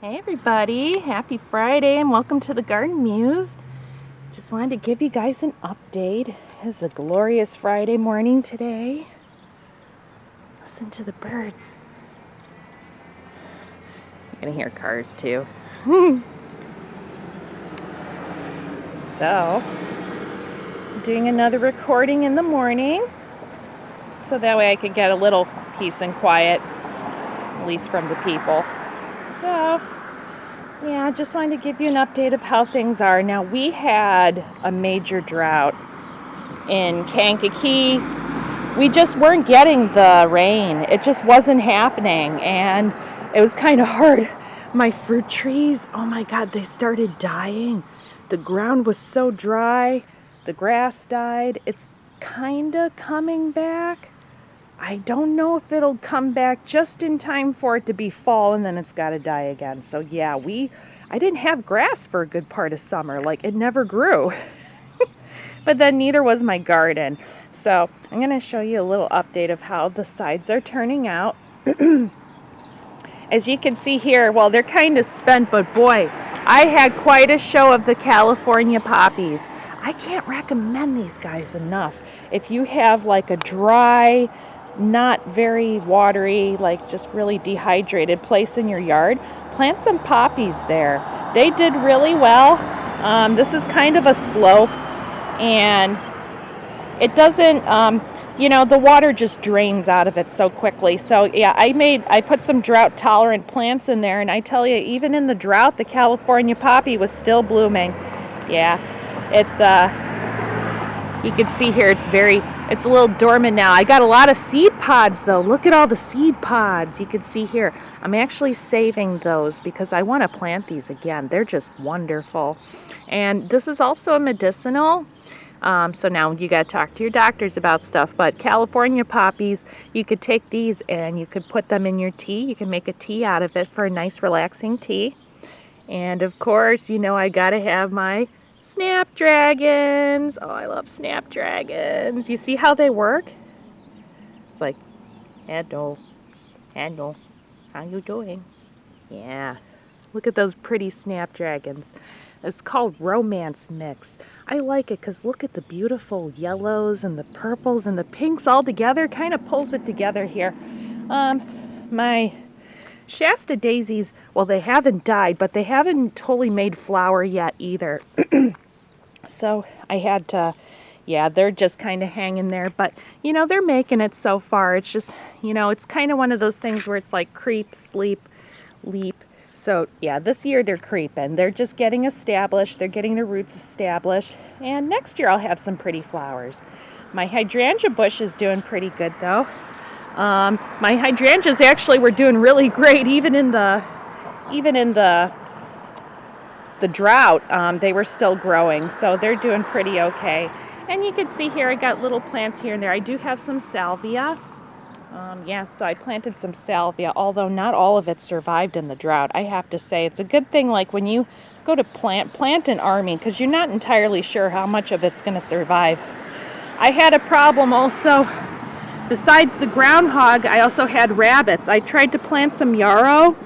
Hey everybody, happy Friday and welcome to the Garden Muse. Just wanted to give you guys an update. It's a glorious Friday morning today. Listen to the birds. You're gonna hear cars too. So, doing another recording in the morning so that way I could get a little peace and quiet, at least from the people. So, yeah, just wanted to give you an update of how things are. Now, we had a major drought in Kankakee. We just weren't getting the rain. It just wasn't happening, and it was kind of hard. My fruit trees, oh my God, they started dying. The ground was so dry. The grass died. It's kind of coming back. I don't know if it'll come back just in time for it to be fall, and then it's got to die again. So yeah, I didn't have grass for a good part of summer. Like, it never grew. But then neither was my garden. So I'm going to show you a little update of how the sides are turning out. As you can see here, well, they're kind of spent, but boy, I had quite a show of the California poppies. I can't recommend these guys enough. If you have like a dry, not very watery, like just really dehydrated place in your yard, plant some poppies there. They did really well. This is kind of a slope, and it doesn't, the water just drains out of it so quickly. So yeah, I put some drought tolerant plants in there, and I tell you, even in the drought, the California poppy was still blooming. Yeah, it's you can see here, it's a little dormant now. I got a lot of seed pods though. Look at all the seed pods. You can see here, I'm actually saving those because I want to plant these again. They're just wonderful. And this is also a medicinal. So now you got to talk to your doctors about stuff. But California poppies, you could take these and you could put them in your tea. You can make a tea out of it for a nice relaxing tea. And of course, I got to have my snapdragons. Oh, I love snapdragons. You see how they work? It's like, hello, how you doing? Yeah, look at those pretty snapdragons. It's called Romance Mix. I like it because look at the beautiful yellows and the purples and the pinks all together. Kind of pulls it together here. My Shasta daisies, well, they haven't died, but they haven't totally made flower yet either. So I had to, yeah, they're just kind of hanging there. But, they're making it so far. It's just, it's kind of one of those things where it's like creep, sleep, leap. So yeah, this year they're creeping. They're just getting established. They're getting their roots established. And next year I'll have some pretty flowers. My hydrangea bush is doing pretty good though. My hydrangeas actually were doing really great even in the drought. They were still growing, so they're doing pretty okay. And you can see here I got little plants here and there. I do have some salvia. So I planted some salvia, although not all of it survived in the drought. I have to say, it's a good thing, like when you go to plant an army, because you're not entirely sure how much of it's going to survive. I had a problem also. Besides the groundhog, I also had rabbits. I tried to plant some yarrow.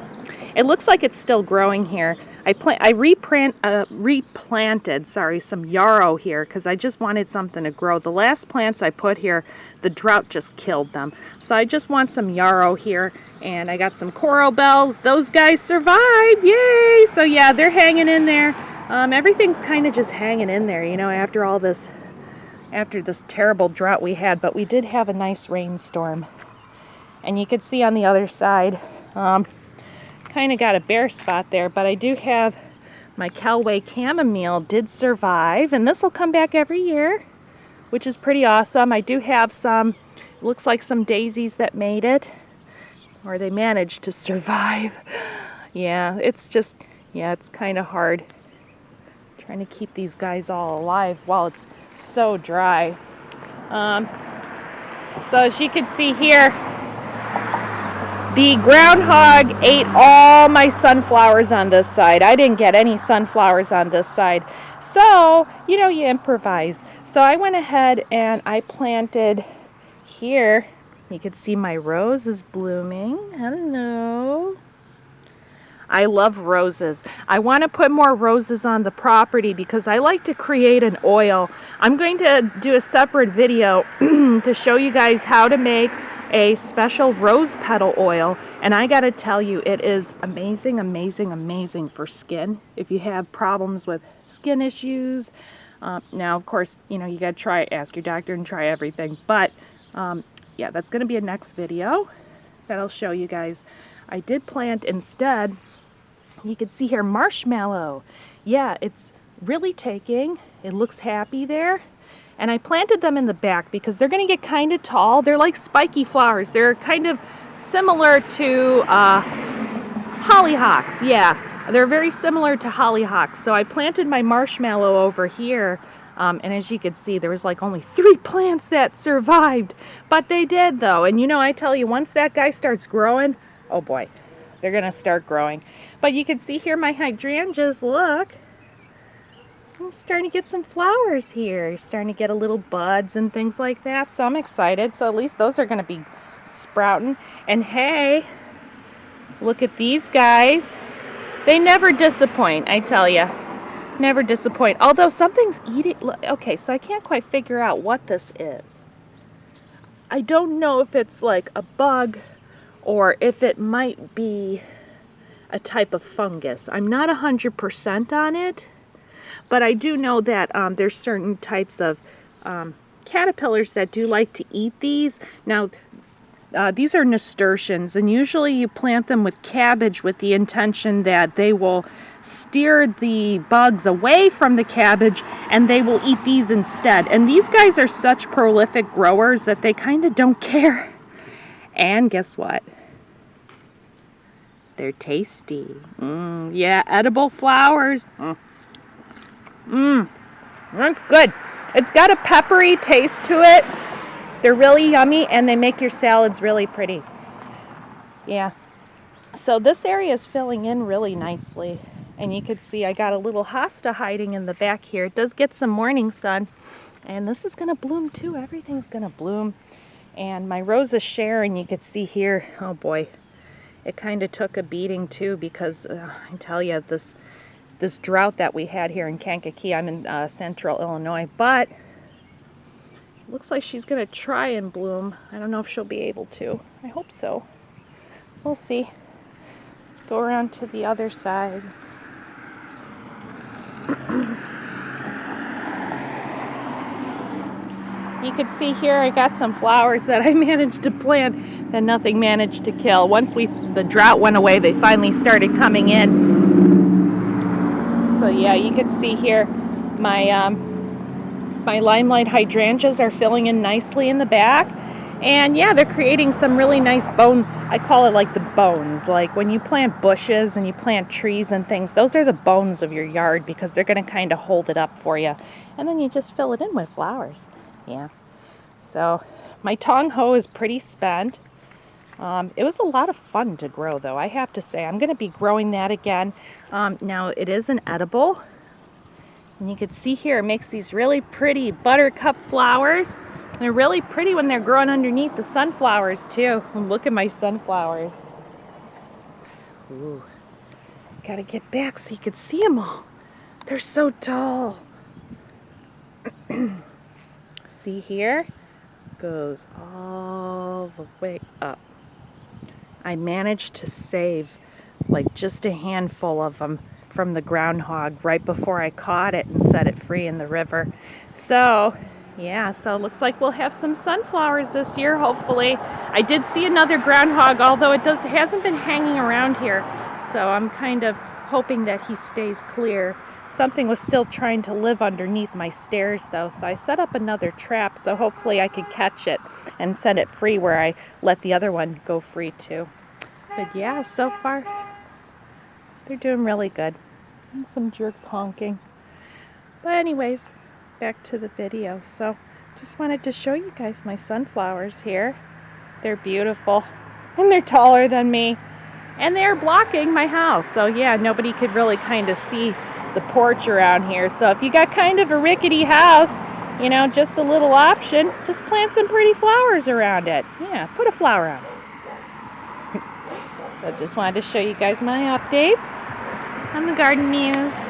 It looks like it's still growing here. I replanted some yarrow here because I just wanted something to grow. The last plants I put here, the drought just killed them. So I just want some yarrow here, and I got some coral bells. Those guys survived, yay! So yeah, they're hanging in there. Everything's kind of just hanging in there, after this terrible drought we had. But we did have a nice rainstorm, and you can see on the other side. Kind of got a bare spot there, but I do have my Callaway chamomile did survive, and this will come back every year, which is pretty awesome. I do have some, looks like some daisies that made it, or they managed to survive. Yeah, it's kind of hard trying to keep these guys all alive while it's so dry. So as you can see here, the groundhog ate all my sunflowers on this side. I didn't get any sunflowers on this side. So, you improvise. So I went ahead and I planted here. You can see my rose is blooming. Hello. I love roses. I want to put more roses on the property because I like to create an oil. I'm going to do a separate video to show you guys how to make a special rose petal oil, and I gotta tell you, it is amazing, amazing, amazing for skin. If you have problems with skin issues, now of course, you know, you gotta ask your doctor and try everything, but yeah, that's gonna be a next video that I'll show you guys. I did plant instead, you can see here, marshmallow. Yeah, it's really taking. It looks happy there. And I planted them in the back because they're going to get kind of tall. They're like spiky flowers. They're kind of similar to hollyhocks. Yeah, they're very similar to hollyhocks. So I planted my marshmallow over here. And as you can see, there was like only 3 plants that survived. But they did though. And you know, I tell you, once that guy starts growing, oh boy, they're going to start growing. But you can see here my hydrangeas, look. I'm starting to get some flowers here. Starting to get a little buds and things like that. So I'm excited. So at least those are going to be sprouting. And hey, look at these guys. They never disappoint, I tell you. Never disappoint. Although something's eating. Okay, so I can't quite figure out what this is. I don't know if it's like a bug or if it might be a type of fungus. I'm not 100% on it. But I do know that there's certain types of caterpillars that do like to eat these. Now, these are nasturtiums, and usually you plant them with cabbage with the intention that they will steer the bugs away from the cabbage and they will eat these instead. And these guys are such prolific growers that they kind of don't care. And guess what? They're tasty. Yeah, edible flowers. That's good. It's got a peppery taste to it. They're really yummy and they make your salads really pretty. Yeah. So this area is filling in really nicely. And you can see I got a little hosta hiding in the back here. It does get some morning sun. And this is going to bloom too. Everything's going to bloom. And my Rosa Sharon, you can see here, oh boy, it kind of took a beating too because I tell you, this drought that we had here in Kankakee. I'm in central Illinois, but it looks like she's going to try and bloom. I don't know if she'll be able to. I hope so. We'll see. Let's go around to the other side. You can see here I got some flowers that I managed to plant that nothing managed to kill. Once the drought went away, they finally started coming in. So yeah, you can see here my my limelight hydrangeas are filling in nicely in the back. And yeah, they're creating some really nice bone. I call it like the bones. Like when you plant bushes and you plant trees and things, those are the bones of your yard because they're going to kind of hold it up for you. And then you just fill it in with flowers. Yeah. So my tong ho is pretty spent. It was a lot of fun to grow though, I have to say. I'm going to be growing that again. Now it is an edible. And you can see here it makes these really pretty buttercup flowers. They're really pretty when they're growing underneath the sunflowers too. And look at my sunflowers. Ooh. Gotta get back so you can see them all. They're so tall. See here? Goes all the way up. I managed to save like just a handful of them from the groundhog right before I caught it and set it free in the river. So yeah, so it looks like we'll have some sunflowers this year, hopefully. I did see another groundhog, although it hasn't been hanging around here. So I'm kind of hoping that he stays clear. Something was still trying to live underneath my stairs though, so I set up another trap so hopefully I could catch it and set it free where I let the other one go free too. But yeah, so far they're doing really good. And some jerks honking. But anyways, back to the video. So just wanted to show you guys my sunflowers here. They're beautiful and they're taller than me and they're blocking my house. So yeah, nobody could really kind of see the porch around here. So if you got kind of a rickety house, you know, just a little option, just plant some pretty flowers around it. Yeah, put a flower on it. So just wanted to show you guys my updates on the garden muse.